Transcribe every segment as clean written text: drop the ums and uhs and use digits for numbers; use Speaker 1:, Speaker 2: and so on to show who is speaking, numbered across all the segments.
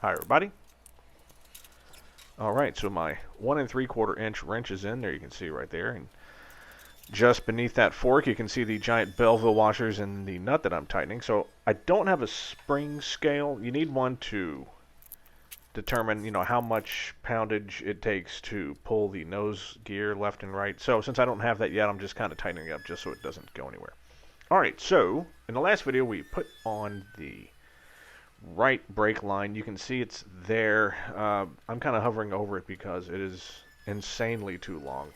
Speaker 1: Hi everybody. Alright, so my 1 3/4 inch wrench is in there, you can see right there, and just beneath that fork you can see the giant Belleville washers and the nut that I'm tightening. So I don't have a spring scale. You need one to determine, how much poundage it takes to pull the nose gear left and right. So since I don't have that yet, I'm just kind of tightening it up just so it doesn't go anywhere. Alright, so in the last video we put on the right brake line. You can see it's there. I'm kind of hovering over it because it is insanely too long.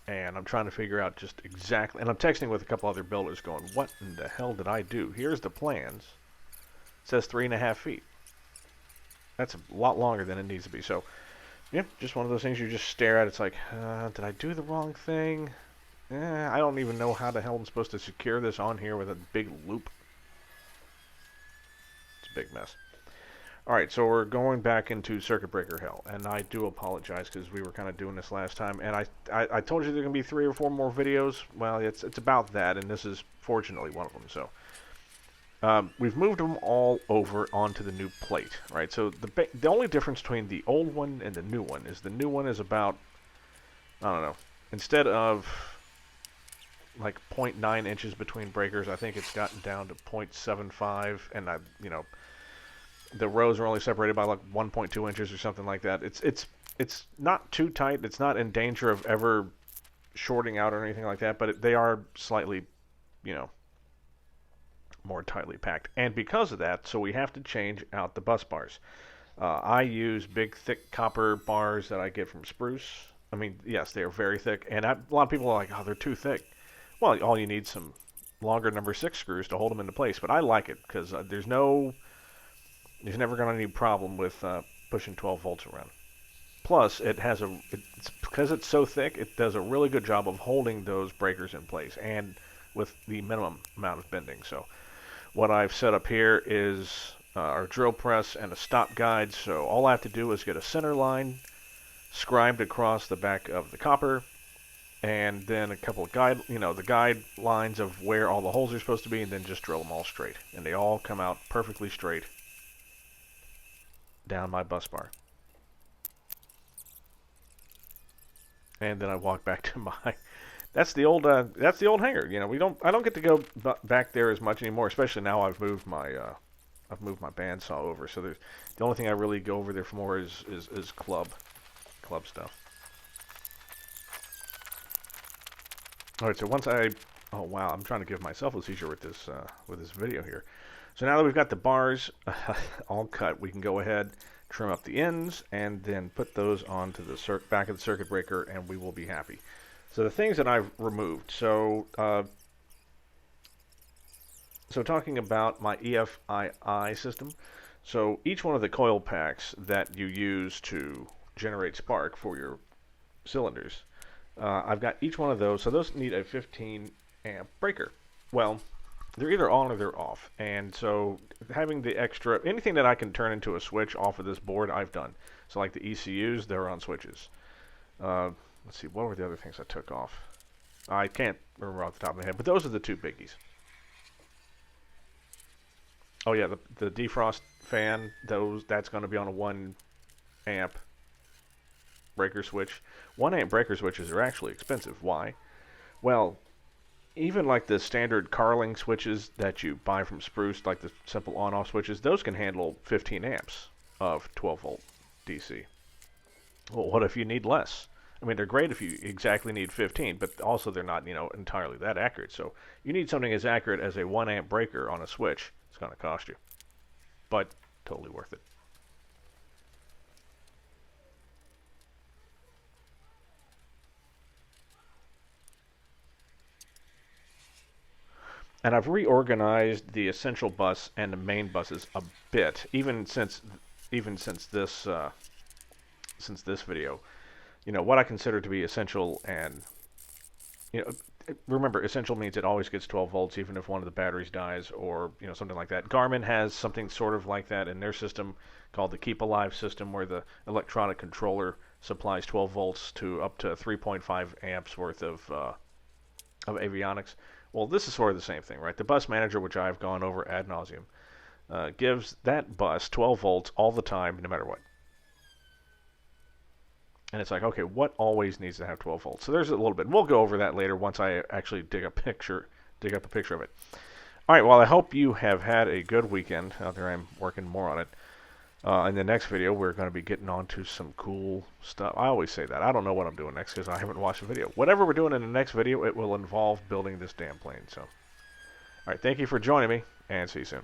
Speaker 1: And I'm trying to figure out just exactly, and I'm texting with a couple other builders going, what in the hell did I do? Here's the plans. It says 3.5 feet. That's a lot longer than it needs to be. So, yeah, just one of those things you just stare at. It's like, did I do the wrong thing? I don't even know how the hell I'm supposed to secure this on here with a big loop. It's a big mess. Alright, so we're going back into circuit breaker hell, and I do apologize because we were kind of doing this last time, and I told you there are going to be 3 or 4 more videos. Well, it's about that, and this is fortunately one of them. So we've moved them all over onto the new plate, right? So the only difference between the old one and the new one is about, I don't know, instead of like 0.9 inches between breakers, I think it's gotten down to 0.75, and the rows are only separated by like 1.2 inches or something like that. It's not too tight. It's not in danger of ever shorting out or anything like that, but they are slightly, more tightly packed. And because of that, so we have to change out the bus bars. I use big, thick copper bars that I get from Spruce. I mean, yes, they are very thick, and a lot of people are like, oh, they're too thick. Well, all you need some longer number 6 screws to hold them into place, but I like it because there's never going to be any problem with pushing 12 volts around. Plus, because it's so thick, it does a really good job of holding those breakers in place and with the minimum amount of bending. So what I've set up here is our drill press and a stop guide. So all I have to do is get a center line scribed across the back of the copper, and then a couple of the guidelines of where all the holes are supposed to be, and then just drill them all straight. And they all come out perfectly straight down my bus bar. And then I walk back to my that's the old hangar. I don't get to go back there as much anymore, especially now I've moved my bandsaw over. So the only thing I really go over there for more is club stuff. All right, so oh wow, I'm trying to give myself a seizure with this video here. So now that we've got the bars all cut, we can go ahead, trim up the ends, and then put those onto the back of the circuit breaker, and we will be happy. So the things that I've removed. So talking about my EFII system. So each one of the coil packs that you use to generate spark for your cylinders, I've got each one of those. So those need a 15 amp breaker. Well, they're either on or they're off, and so having the extra, anything that I can turn into a switch off of this board, I've done. So like the ECUs, they're on switches. Let's see, what were the other things I took off? I can't remember off the top of my head, but those are the 2 biggies. Oh yeah, the defrost fan, that's going to be on a 1 amp breaker switch. 1 amp breaker switches are actually expensive. Why? Well, even like the standard Carling switches that you buy from Spruce, like the simple on-off switches, those can handle 15 amps of 12 volt DC. Well, what if you need less? I mean, they're great if you exactly need 15, but also they're not, entirely that accurate. So you need something as accurate as a 1 amp breaker on a switch. It's going to cost you, but totally worth it. And I've reorganized the essential bus and the main buses a bit, even since this video. What I consider to be essential, and remember, essential means it always gets 12 volts, even if one of the batteries dies, or something like that. Garmin has something sort of like that in their system called the Keep Alive system, where the electronic controller supplies 12 volts to up to 3.5 amps worth of avionics. Well, this is sort of the same thing, right? The bus manager, which I've gone over ad nauseum, gives that bus 12 volts all the time, no matter what. And it's like, okay, what always needs to have 12 volts? So there's a little bit. We'll go over that later once I actually dig up a picture of it. All right, well, I hope you have had a good weekend out there. I'm working more on it. In the next video, we're going to be getting on to some cool stuff. I always say that. I don't know what I'm doing next because I haven't watched the video. Whatever we're doing in the next video, it will involve building this damn plane. So, all right, thank you for joining me, and see you soon.